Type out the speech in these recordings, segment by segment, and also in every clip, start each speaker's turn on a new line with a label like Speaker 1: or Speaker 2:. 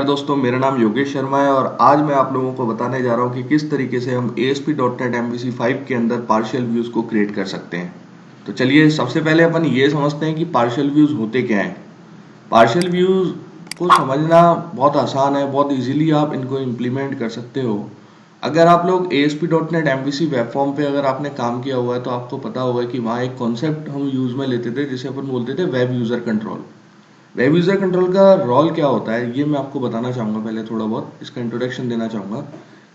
Speaker 1: दोस्तों, मेरा नाम योगेश शर्मा है और आज मैं आप लोगों को बताने जा रहा हूं कि किस तरीके से हम ASP.NET MVC5 के अंदर पार्शियल व्यूज को क्रिएट कर सकते हैं। तो चलिए सबसे पहले अपन ये समझते हैं कि पार्शियल व्यूज होते क्या हैं। पार्शियल व्यूज को समझना बहुत आसान है, बहुत इजीली आप इनको इम्प्लीमेंट कर सकते हो। अगर आप लोग ASP.NET MVC वेब फॉर्म पे अगर आपने काम किया हुआ है तो आपको पता होगा कि वहाँ एक कॉन्सेप्ट हम यूज में लेते थे जिसे अपन बोलते थे web user control. Web user control का रोल क्या होता है ये मैं आपको बताना चाहूँगा। पहले थोड़ा बहुत इसका इंट्रोडक्शन देना चाहूँगा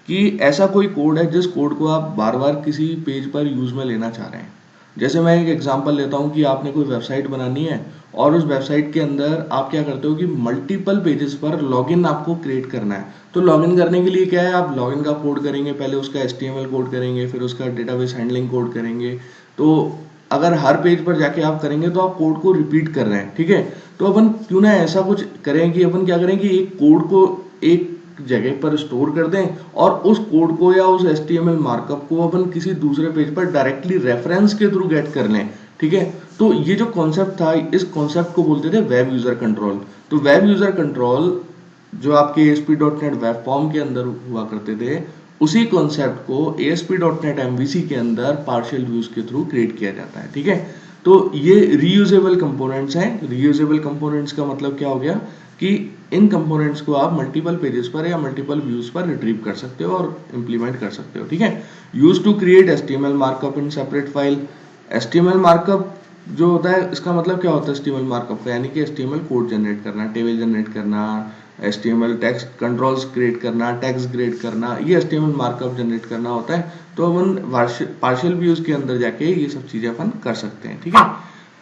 Speaker 1: कि ऐसा कोई कोड है जिस कोड को आप बार बार किसी पेज पर यूज में लेना चाह रहे हैं। जैसे मैं एक एग्जांपल लेता हूँ कि आपने कोई वेबसाइट बनानी है और उस वेबसाइट के अंदर आप क्या करते हो कि मल्टीपल पेजेस पर लॉगिन आपको क्रिएट करना है। तो लॉगिन करने के लिए क्या है, आप लॉगिन का कोड करेंगे, पहले उसका HTML कोड करेंगे, फिर उसका डेटाबेस हैंडलिंग कोड करेंगे। तो अगर हर पेज पर जाके आप करेंगे तो आप कोड को रिपीट कर रहे हैं, ठीक है। तो अपन क्यों ना ऐसा कुछ करें कि अपन क्या करें कि एक कोड को एक जगह पर स्टोर कर दें और उस कोड को या उस HTML मार्कअप को अपन किसी दूसरे पेज पर डायरेक्टली रेफरेंस के थ्रू गेट कर लें, ठीक है। तो ये जो कॉन्सेप्ट था, इस कॉन्सेप्ट को बोलते थे वेब यूजर कंट्रोल। तो वेब यूजर कंट्रोल जो आपके ASP.NET वेब फॉर्म के अंदर हुआ करते थे, उसी कॉन्सेप्ट को ASP.NET MVC के अंदर पार्शियल व्यूज के थ्रू क्रिएट किया जाता है, ठीक है। तो ये रीयूजेबल कंपोनेंट्स हैं। रीयूजेबल कंपोनेंट्स का मतलब क्या हो गया कि इन कंपोनेंट्स को आप मल्टीपल पेजेस पर या मल्टीपल व्यूज पर रिट्रीव कर सकते हो और इंप्लीमेंट कर सकते हो, ठीक है। Use to create HTML markup in separate file. HTML markup जो होता है, इसका मतलब क्या होता है HTML मार्कअप का, यानी कि HTML कोड जनरेट करना, टेबल जनरेट करना, HTML टेक्स्ट कंट्रोल्स क्रिएट करना, टैग्स क्रिएट करना, ये HTML मार्कअप जनरेट करना होता है। तो अपन पार्शियल व्यूज के अंदर जाके ये सब चीजें अपन कर सकते हैं, ठीक है।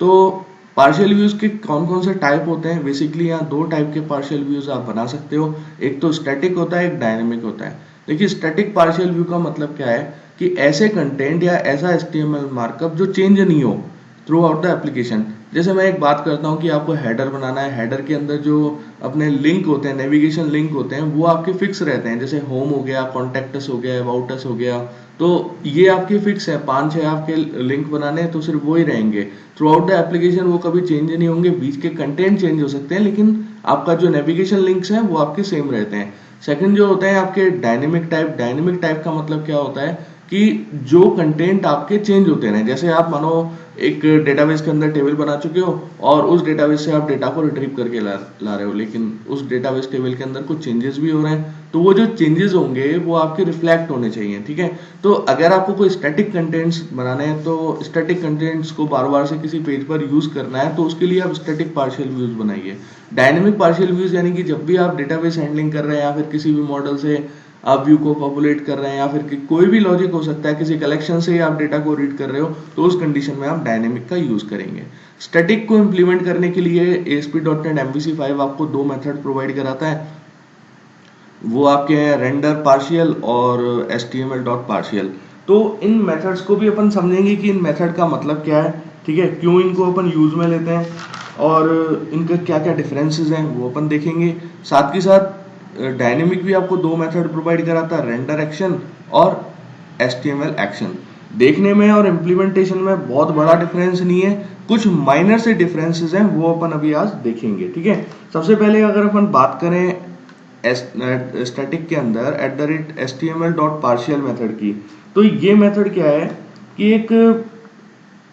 Speaker 1: तो पार्शियल व्यूज के कौन कौन से टाइप होते हैं, बेसिकली यहाँ दो टाइप के पार्शियल व्यूज आप बना सकते हो। एक तो स्टैटिक होता है, एक डायनेमिक होता है। देखिए स्टैटिक पार्शियल व्यू का मतलब क्या है कि ऐसे कंटेंट या ऐसा HTML मार्कअप जो चेंज नहीं हो थ्रू आउट द एप्लीकेशन। जैसे मैं एक बात करता हूँ कि आपको हेडर बनाना है, हेडर के अंदर जो अपने लिंक होते हैं, नेविगेशन लिंक होते हैं, वो आपके फिक्स रहते हैं। जैसे होम हो गया, कॉन्टेक्टस हो गया, अबाउट अस हो गया, तो ये आपके फिक्स है। 5-6 आपके लिंक बनाने हैं तो सिर्फ वो ही रहेंगे थ्रू आउट द एप्लीकेशन, वो कभी चेंज नहीं होंगे। बीच के कंटेंट चेंज हो सकते हैं लेकिन आपका जो नेविगेशन लिंक्स हैं वो आपके सेम रहते हैं। सेकंड जो होते हैं आपके डायनेमिक टाइप। डायनेमिक टाइप का मतलब क्या होता है कि जो कंटेंट आपके चेंज होते हैं। जैसे आप मानो एक डेटाबेस के अंदर टेबल बना चुके हो और उस डेटाबेस से आप डेटा को रिट्रीव करके ला रहे हो, लेकिन उस डेटाबेस टेबल के अंदर कुछ चेंजेस भी हो रहे हैं, तो वो जो चेंजेस होंगे वो आपके रिफ्लेक्ट होने चाहिए, ठीक है। तो अगर आपको कोई स्टैटिक कंटेंट्स बनाने हैं तो स्टैटिक कंटेंट्स को बार बार से किसी पेज पर यूज करना है, तो उसके लिए आप स्टैटिक पार्शियल व्यूज बनाइए। डायनेमिक पार्शियल व्यूज यानी कि जब भी आप डेटाबेस हैंडलिंग कर रहे हैं या फिर किसी भी मॉडल से आप व्यू को पॉपुलेट कर रहे हैं या फिर कोई भी लॉजिक हो सकता है, किसी कलेक्शन से ही आप डेटा को रीड कर रहे हो, तो उस कंडीशन में आप डायनेमिक का यूज करेंगे। स्टैटिक को इंप्लीमेंट करने के लिए ASP.NET MVC5 आपको दो मेथड प्रोवाइड कराता है। वो आपके हैं रेंडर पार्शियल और HTML डॉट पार्शियल। तो इन मेथड्स को भी अपन समझेंगे कि इन मेथड का मतलब क्या है, ठीक है, क्यों इनको अपन यूज में लेते हैं और इनके क्या क्या डिफरेंसेस हैं वो अपन देखेंगे। साथ ही साथ डायनेमिक भी आपको दो मेथड प्रोवाइड कराता है, रेंडर एक्शन और HTML एक्शन। देखने में और इम्प्लीमेंटेशन में बहुत बड़ा डिफरेंस नहीं है, कुछ माइनर से डिफरेंसेस हैं, वो अपन अभी आज देखेंगे, ठीक है। सबसे पहले अगर अपन बात करें स्टैटिक के अंदर @HTML डॉट पार्शियल मेथड की, तो ये मेथड क्या है कि एक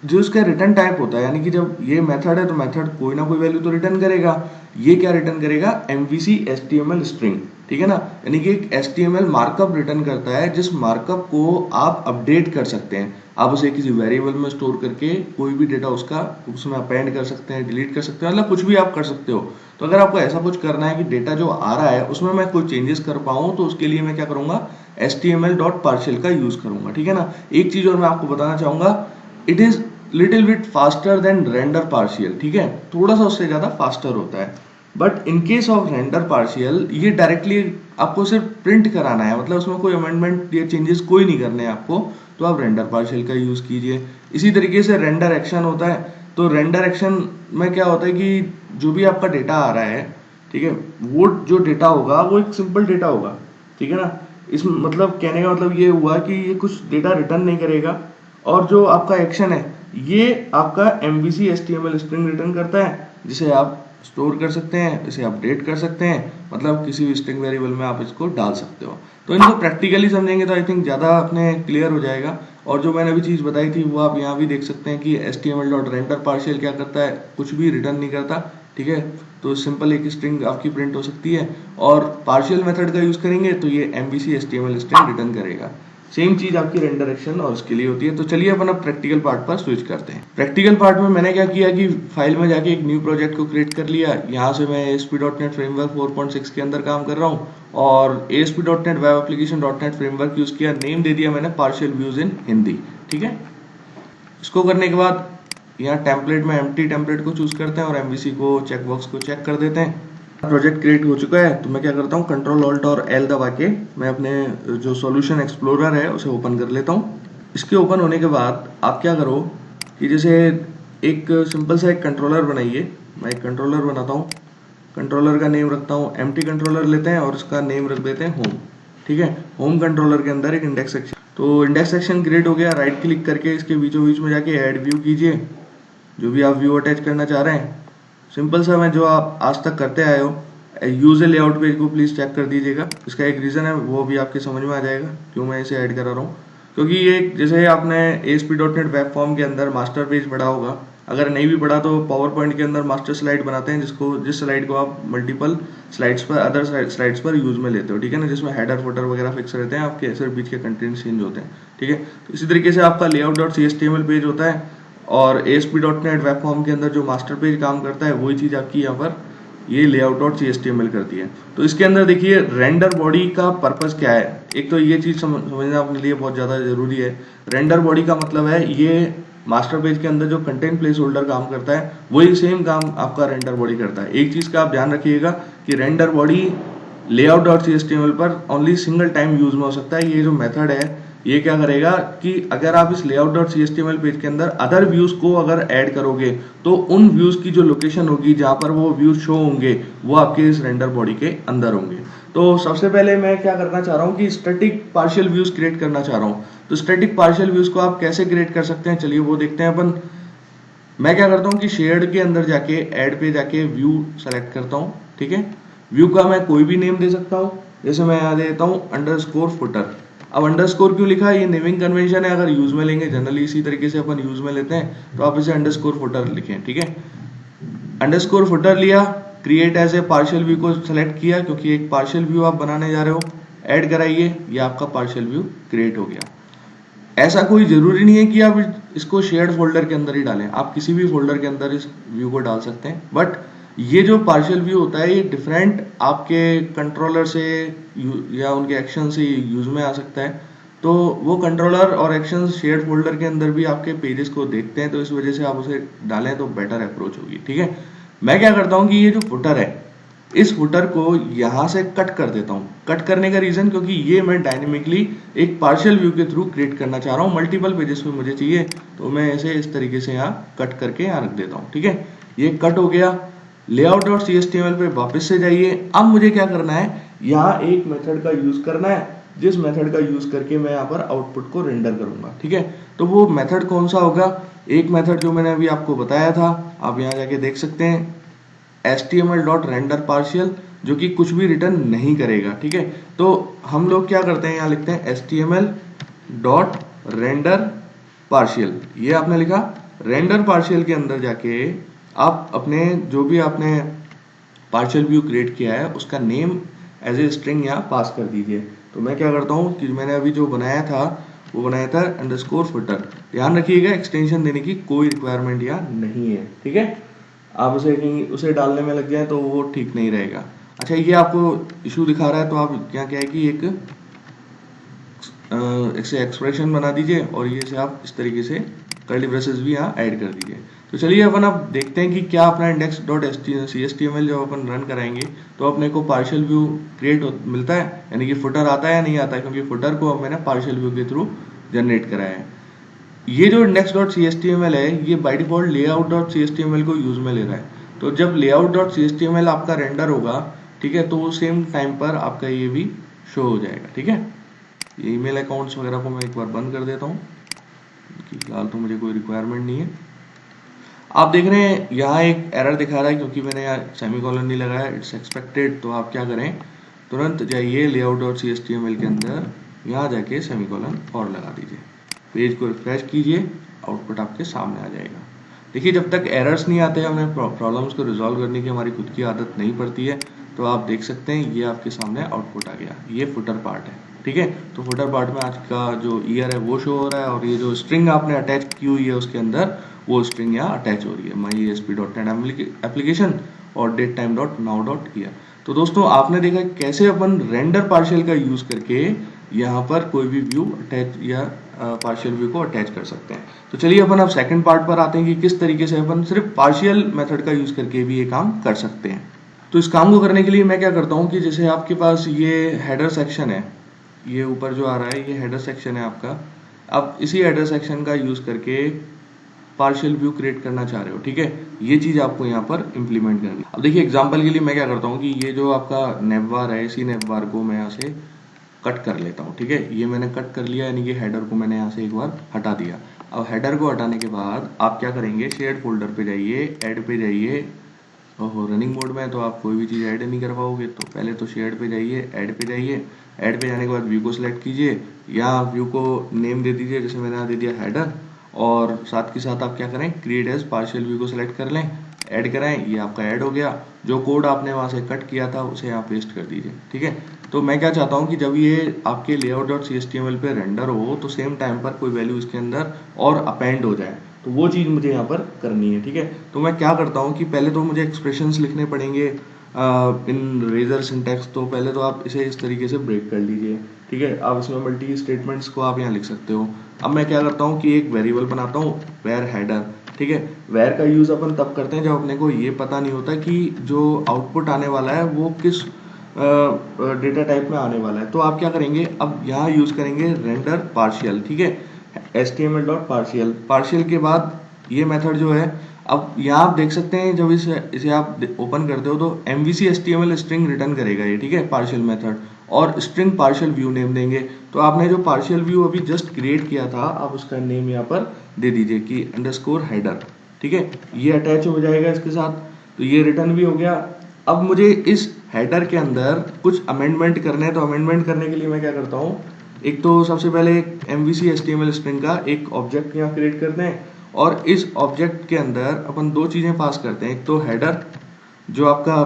Speaker 1: जो इसका रिटर्न टाइप होता है, यानी कि जब ये मेथड है तो मेथड कोई ना कोई वैल्यू तो रिटर्न करेगा। ये क्या रिटर्न करेगा, MVC HTML स्ट्रिंग, ठीक है ना, यानी कि एक HTML मार्कअप रिटर्न करता है जिस मार्कअप को आप अपडेट कर सकते हैं। आप उसे किसी वेरिएबल में स्टोर करके कोई भी डेटा उसका उसमें अपेंड कर सकते हैं, डिलीट कर सकते हैं, मतलब कुछ भी आप कर सकते हो। तो अगर आपको ऐसा कुछ करना है कि डेटा जो आ रहा है उसमें मैं कोई चेंजेस कर पाऊँ, तो उसके लिए मैं क्या करूंगा, HTML डॉट पार्शियल का यूज करूंगा, ठीक है ना। एक चीज और मैं आपको बताना चाहूंगा, it is little bit faster than render partial, ठीक है, थोड़ा सा उससे ज्यादा फास्टर होता है। But in case of render partial ये डायरेक्टली आपको सिर्फ प्रिंट कराना है, मतलब उसमें कोई अमेंडमेंट या चेंजेस कोई नहीं करने हैं आपको, तो आप रेंडर पार्शियल का यूज कीजिए। इसी तरीके से रेंडर एक्शन होता है। तो रेंडर एक्शन में क्या होता है कि जो भी आपका डेटा आ रहा है, ठीक है, वो जो डेटा होगा वो एक सिंपल डेटा होगा, ठीक है ना। इस मतलब कहने का मतलब ये हुआ कि ये कुछ डेटा रिटर्न नहीं करेगा, और जो आपका एक्शन है ये आपका MVC HTML स्ट्रिंग रिटर्न करता है जिसे आप स्टोर कर सकते हैं, इसे अपडेट कर सकते हैं, मतलब किसी भी स्ट्रिंग वेरिएबल में आप इसको डाल सकते हो। तो इनको प्रैक्टिकली समझेंगे तो आई थिंक ज़्यादा अपने क्लियर हो जाएगा। और जो मैंने अभी चीज़ बताई थी वो आप यहाँ भी देख सकते हैं कि HTML.render पार्शियल क्या करता है, कुछ भी रिटर्न नहीं करता, ठीक है। तो सिंपल एक स्ट्रिंग आपकी प्रिंट हो सकती है, और पार्शियल मेथड का यूज़ करेंगे तो ये MVC HTML स्ट्रिंग रिटर्न करेगा। सेम चीज आपकी रेंडर एक्शन और उसके लिए होती है। तो चलिए अपन अब प्रैक्टिकल पार्ट पर स्विच करते हैं। प्रैक्टिकल पार्ट में मैंने क्या किया कि फाइल में जाके एक न्यू प्रोजेक्ट को क्रिएट कर लिया। यहाँ से मैं ASP.NET फ्रेमवर्क 4.6 के अंदर काम कर रहा हूँ, और ASP.NET web application .NET framework use किया। नेम दे दिया मैंने पार्शियल व्यूज इन हिंदी, ठीक है। इसको करने के बाद यहाँ टेम्पलेट में एम्प्टी टेम्पलेट को चूज करते हैं और MVC को चेकबॉक्स को चेक कर देते हैं। प्रोजेक्ट क्रिएट हो चुका है, तो मैं क्या करता हूँ, कंट्रोल ऑल्ट और L दबा के मैं अपने जो सॉल्यूशन एक्सप्लोरर है उसे ओपन कर लेता हूँ। इसके ओपन होने के बाद आप क्या करो कि जैसे एक सिंपल सा एक कंट्रोलर बनाइए। मैं एक कंट्रोलर बनाता हूँ, कंट्रोलर का नेम रखता हूँ, एम्प्टी कंट्रोलर लेते हैं और इसका नेम रख देते हैं होम, ठीक है। होम कंट्रोलर के अंदर एक इंडेक्स सेक्शन, तो इंडेक्स सेक्शन क्रिएट हो गया। राइट क्लिक करके इसके बीचों बीच में जाके ऐड व्यू कीजिए, जो भी आप व्यू अटैच करना चाह रहे हैं। सिंपल सा मैं जो आप आज तक करते आए हो, यूज ए लेआउट पेज को प्लीज चेक कर दीजिएगा। इसका एक रीजन है, वो भी आपके समझ में आ जाएगा क्यों मैं इसे ऐड करा रहा हूँ। क्योंकि ये जैसे आपने ASP.NET वेब फॉर्म के अंदर मास्टर पेज पढ़ा होगा, अगर नहीं भी पढ़ा तो पावर पॉइंट के अंदर मास्टर स्लाइड बनाते हैं, जिस स्लाइड को आप मल्टीपल स्लाइड्स पर, अदर स्लाइड्स पर यूज में लेते हो, ठीक है ना, जिसमें हेडर फुटर वगैरह फिक्स रहते हैं, आपके सिर्फ बीच के कंटेंट चेंज होते हैं, ठीक है। तो इसी तरीके से आपका layout.html पेज होता है, और ASP.NET वेब फॉर्म के अंदर जो मास्टर पेज काम करता है वही चीज आपकी यहाँ पर ये layout.html करती है। तो इसके अंदर देखिए रेंडर बॉडी का पर्पस क्या है। एक तो ये चीज समझना अपने लिए बहुत ज्यादा जरूरी है। रेंडर बॉडी का मतलब है ये मास्टर पेज के अंदर जो कंटेंट प्लेस होल्डर काम करता है वही सेम काम आपका रेंडर बॉडी करता है। एक चीज का आप ध्यान रखिएगा कि रेंडर बॉडी layout.html पर ओनली सिंगल टाइम यूज में हो सकता है। ये जो मेथड है ये क्या करेगा कि अगर आप इस layout.html पेज के अंदर अदर व्यूज को अगर ऐड करोगे तो उन व्यूज की जो लोकेशन होगी जहां पर वो व्यूज शो होंगे वो आपके इस रेंडर बॉडी के अंदर होंगे। तो सबसे पहले मैं क्या करना चाह रहा हूँ कि स्टैटिक पार्शियल व्यूज क्रिएट करना चाह रहा हूँ। तो स्टैटिक पार्शियल व्यूज को आप कैसे क्रिएट कर सकते हैं, चलिए वो देखते हैं अपन। मैं क्या करता हूँ कि शेयर्ड के अंदर जाके ऐड पे जाके व्यू सेलेक्ट करता हूँ, ठीक है। व्यू का मैं कोई भी नेम दे सकता हूँ, जैसे मैं यहाँ दे देता हूँ अंडरस्कोर फुटर। अब अंडरस्कोर क्यों लिखा है, ये नेमिंग कन्वेंशन है, अगर यूज में लेंगे जनरली इसी तरीके से अपन यूज में लेते हैं, तो आप इसे अंडरस्कोर फुटर लिखें, ठीक है। अंडरस्कोर फुटर लिया, create as a partial view को सेलेक्ट किया क्योंकि एक पार्शियल व्यू आप बनाने जा रहे हो, ऐड कराइए, ये आपका पार्शियल व्यू क्रिएट हो गया। ऐसा कोई जरूरी नहीं है कि आप इसको शेयर्ड फोल्डर के अंदर ही डालें, आप किसी भी फोल्डर के अंदर इस व्यू को डाल सकते हैं। बट ये जो पार्शियल व्यू होता है ये डिफरेंट आपके कंट्रोलर से या उनके एक्शन से यूज में आ सकता है। तो वो कंट्रोलर और एक्शन शेयर्ड फोल्डर के अंदर भी आपके पेजेस को देखते हैं, तो इस वजह से आप उसे डालें तो बेटर अप्रोच होगी, ठीक है। मैं क्या करता हूँ कि ये जो फुटर है इस फुटर को यहाँ से कट कर देता हूँ। कट करने का रीजन क्योंकि ये मैं डायनेमिकली एक पार्शियल व्यू के थ्रू क्रिएट करना चाह रहा हूँ, मल्टीपल पेजेस में मुझे चाहिए, तो मैं इसे इस तरीके से यहाँ कट करके यहाँ रख देता हूँ, ठीक है। ये कट हो गया। layout.html पे वापस से जाइए। अब मुझे क्या करना है, यहाँ एक मेथड का यूज करना है, जिस मेथड का यूज करके मैं यहाँ पर आउटपुट को रेंडर करूंगा, ठीक है। तो वो मेथड कौन सा होगा, एक मेथड जो मैंने अभी आपको बताया था, आप यहाँ जाके देख सकते हैं, HTML.renderPartial, जो कि कुछ भी रिटर्न नहीं करेगा, ठीक है। तो हम लोग क्या करते हैं, यहाँ लिखते हैं HTML.renderPartial, ये आपने लिखा। रेंडर पार्शियल के अंदर जाके आप अपने जो भी आपने पार्शियल व्यू क्रिएट किया है उसका नेम एज ए स्ट्रिंग यहाँ पास कर दीजिए। तो मैं क्या करता हूँ कि मैंने अभी जो बनाया था वो बनाया था अंडरस्कोर फुटर। ध्यान रखिएगा एक्सटेंशन देने की कोई रिक्वायरमेंट यहाँ नहीं है, ठीक है। आप उसे डालने में लग जाए तो वो ठीक नहीं रहेगा। अच्छा, ये आपको इशू दिखा रहा है तो आप क्या है कि एक एक्सप्रेशन बना दीजिए और ये से आप इस तरीके से कर्ली ब्रेसेस भी यहाँ ऐड कर दीजिए। तो चलिए अपन अब देखते हैं कि क्या अपना index.html जब अपन रन कराएंगे तो अपने को पार्शियल व्यू क्रिएट मिलता है, यानी कि फुटर आता है या नहीं आता है, क्योंकि फुटर को अब मैंने पार्शियल व्यू के थ्रू जनरेट कराया है। ये जो index.html है ये बाय डिफॉल्ट layout.html को यूज में ले रहा है। तो जब layout.html आपका रेंडर होगा, ठीक है, तो सेम टाइम पर आपका ये भी शो हो जाएगा, ठीक है। ये ईमेल अकाउंट्स वगैरह को मैं एक बार बंद कर देता हूँ, फिलहाल तो मुझे कोई रिक्वायरमेंट नहीं है। आप देख रहे हैं यहाँ एक एरर दिखा रहा है क्योंकि मैंने यहाँ सेमीकोलन नहीं लगाया, इट्स एक्सपेक्टेड। तो आप क्या करें, तुरंत जाइए layout.html के अंदर, यहाँ जाके सेमीकोलन और लगा दीजिए, पेज को रिफ्रेश कीजिए, आउटपुट आपके सामने आ जाएगा। देखिए जब तक एरर्स नहीं आते हैं, हमें प्रॉब्लम्स को रिजॉल्व करने की हमारी खुद की आदत नहीं पड़ती है। तो आप देख सकते हैं ये आपके सामने आउटपुट आ गया, ये फुटर पार्ट है, ठीक है। तो फुटर पार्ट में आज का जो ईयर है वो शो हो रहा है, और ये जो स्ट्रिंग आपने अटैच की हुई है उसके अंदर वो स्ट्रिंग यहाँ अटैच हो रही है, myasp.net एप्लीकेशन और datetime.now.year। तो दोस्तों आपने देखा कैसे अपन रेंडर पार्शियल का यूज करके यहाँ पर कोई भी व्यू अटैच या पार्शियल व्यू को अटैच कर सकते हैं। तो चलिए अपन अब सेकंड पार्ट पर आते हैं कि किस तरीके से अपन सिर्फ पार्शियल मेथड का यूज करके भी ये काम कर सकते हैं। तो इस काम को करने के लिए मैं क्या करता हूँ कि जैसे आपके पास ये हेडर सेक्शन है, ये ऊपर जो आ रहा है ये हेडर सेक्शन है आपका। अब इसी हेडर सेक्शन का यूज करके पार्शियल व्यू क्रिएट करना चाह रहे हो, ठीक है, ये चीज आपको यहाँ पर इंप्लीमेंट करनी। अब देखिए एग्जांपल के लिए मैं क्या करता हूँ कि ये जो आपका नेवबार है, इसी नेवबार को मैं यहाँ से कट कर लेता हूँ, ठीक है। ये मैंने कट कर लिया, यानी कि हेडर को मैंने यहाँ से एक बार हटा दिया। अब हेडर को हटाने के बाद आप क्या करेंगे, शेयर्ड फोल्डर पे जाइए, ऐड पे जाइए। ओहो रनिंग मोड में है तो आप कोई भी चीज़ ऐड नहीं कर पाओगे, तो पहले तो शेयर्ड पे जाइए, ऐड पे जाइए। ऐड पे जाने के बाद व्यू को सिलेक्ट कीजिए, या व्यू को नेम दे दीजिए, जैसे मैंने यहाँ दे दिया हेडर। और साथ के साथ आप क्या करें, क्रिएट एज पार्शियल व्यू को सिलेक्ट कर लें, ऐड कराएं, ये आपका ऐड हो गया। जो कोड आपने वहां से कट किया था उसे यहाँ पेस्ट कर दीजिए, ठीक है। तो मैं क्या चाहता हूँ कि जब ये आपके layout.html पे रेंडर हो तो सेम टाइम पर कोई वैल्यू इसके अंदर और अपेंड हो जाए, तो वो चीज़ मुझे यहाँ पर करनी है, ठीक है। तो मैं क्या करता हूँ कि पहले तो मुझे एक्सप्रेशंस लिखने पड़ेंगे इन रेजर सिंटैक्स। तो पहले तो आप इसे इस तरीके से ब्रेक कर लीजिए, ठीक है। आप इसमें मल्टी स्टेटमेंट्स को आप यहाँ लिख सकते हो। अब मैं क्या करता हूँ कि एक वेरिएबल बनाता हूँ वेर हेडर, ठीक है। वेर का यूज अपन तब करते हैं जब अपने को ये पता नहीं होता कि जो आउटपुट आने वाला है वो किस डेटा टाइप में आने वाला है। तो आप क्या करेंगे, अब यहाँ यूज करेंगे रेंडर पार्शियल, ठीक है, html.partial। पार्शियल के बाद ये मेथड जो है, अब यहाँ आप देख सकते हैं जब इसे आप ओपन करते हो तो MVC HTML स्ट्रिंग रिटर्न करेगा ये, ठीक है, पार्शियल मेथड, और स्ट्रिंग पार्शियल व्यू नेम देंगे। तो आपने जो पार्शियल व्यू अभी जस्ट क्रिएट किया था, आप उसका नेम यहाँ पर दे दीजिए कि _हेडर, ठीक है। ये अटैच हो जाएगा इसके साथ, तो ये रिटर्न भी हो गया। अब मुझे इस हेडर के अंदर कुछ अमेंडमेंट करने हैं, तो अमेंडमेंट करने के लिए मैं क्या करता हूँ, एक तो सबसे पहले एक MVC HTML स्ट्रिंग का एक ऑब्जेक्ट यहाँ क्रिएट करते हैं, और इस ऑब्जेक्ट के अंदर अपन दो चीजें पास करते हैं। एक तो हेडर जो आपका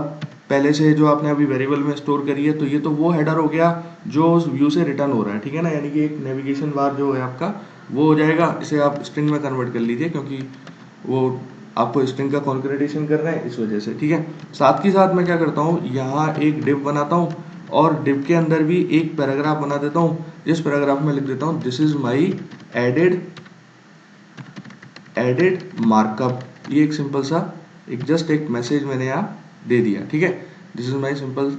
Speaker 1: पहले से जो आपने अभी वेरिएबल में स्टोर करी है, तो ये तो वो हेडर हो गया जो उस व्यू से रिटर्न हो रहा है, ठीक है ना, यानी कि एक नेविगेशन बार जो है आपका वो हो जाएगा। इसे आप स्ट्रिंग में कन्वर्ट कर लीजिए क्योंकि वो आपको स्ट्रिंग का कॉन्करेटेशन करना है इस वजह से, ठीक है। साथ ही साथ मैं क्या करता हूँ, यहाँ एक डिव बनाता हूँ, और डिव के अंदर भी एक पैराग्राफ बना देता हूँ। जिस पैराग्राफ में लिख देता हूँ this is my added markup. ये एक सिंपल सा एक जस्ट एक मैसेज मैंने यहाँ दे दिया, ठीक है, this is my simple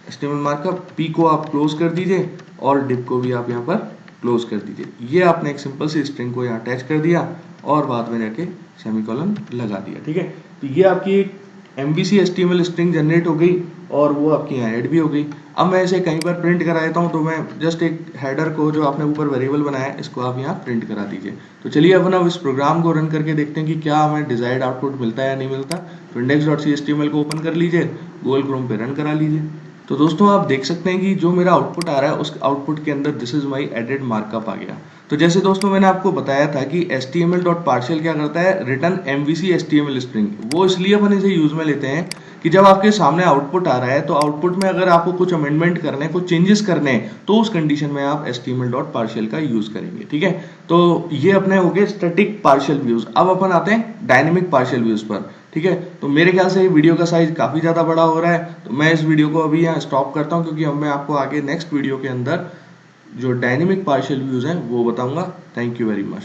Speaker 1: HTML markup. P को आप क्लोज कर दीजिए और डिव को भी आप यहाँ पर क्लोज कर दीजिए। ये आपने एक सिंपल सी स्ट्रिंग को यहाँ अटैच कर दिया और बाद में जाके सेमीकोलन लगा दिया, ठीक है। तो ये आपकी एक MVC HTML स्ट्रिंग जनरेट हो गई और वो आपकी यहाँ ऐड भी हो गई। अब मैं इसे कहीं पर प्रिंट करा देता हूँ, तो मैं जस्ट एक हेडर को जो आपने ऊपर वेरिएबल बनाया है इसको आप यहाँ प्रिंट करा दीजिए। तो चलिए अपन अब इस प्रोग्राम को रन करके देखते हैं कि क्या हमें डिजायर्ड आउटपुट मिलता है या नहीं मिलता। तो index.html को ओपन कर लीजिए, गूगल क्रोम पे रन करा लीजिए। तो दोस्तों आप देख सकते हैं कि जो मेरा आउटपुट आ रहा है उस आउटपुट के अंदर this is my added markup आ गया। तो जैसे दोस्तों मैंने आपको बताया था कि HTML.partial क्या करता है, रिटर्न MVC HTML स्ट्रिंग। वो इसलिए अपन इसे यूज में लेते हैं कि जब आपके सामने आउटपुट आ रहा है तो आउटपुट में अगर आपको कुछ अमेंडमेंट करने, कुछ चेंजेस करने हैं, तो उस कंडीशन में आप HTML.partial का यूज करेंगे, ठीक है। तो ये अपने हो गए स्टैटिक पार्शियल व्यूज। अब अपन आते हैं डायनेमिक पार्शियल व्यूज पर, ठीक है। तो मेरे ख्याल से वीडियो का साइज काफी ज्यादा बड़ा हो रहा है, तो मैं इस वीडियो को अभी यहाँ स्टॉप करता हूँ, क्योंकि अब मैं आपको आगे नेक्स्ट वीडियो के अंदर जो डायनेमिक पार्शियल व्यूज हैं वो बताऊंगा। Thank you very much.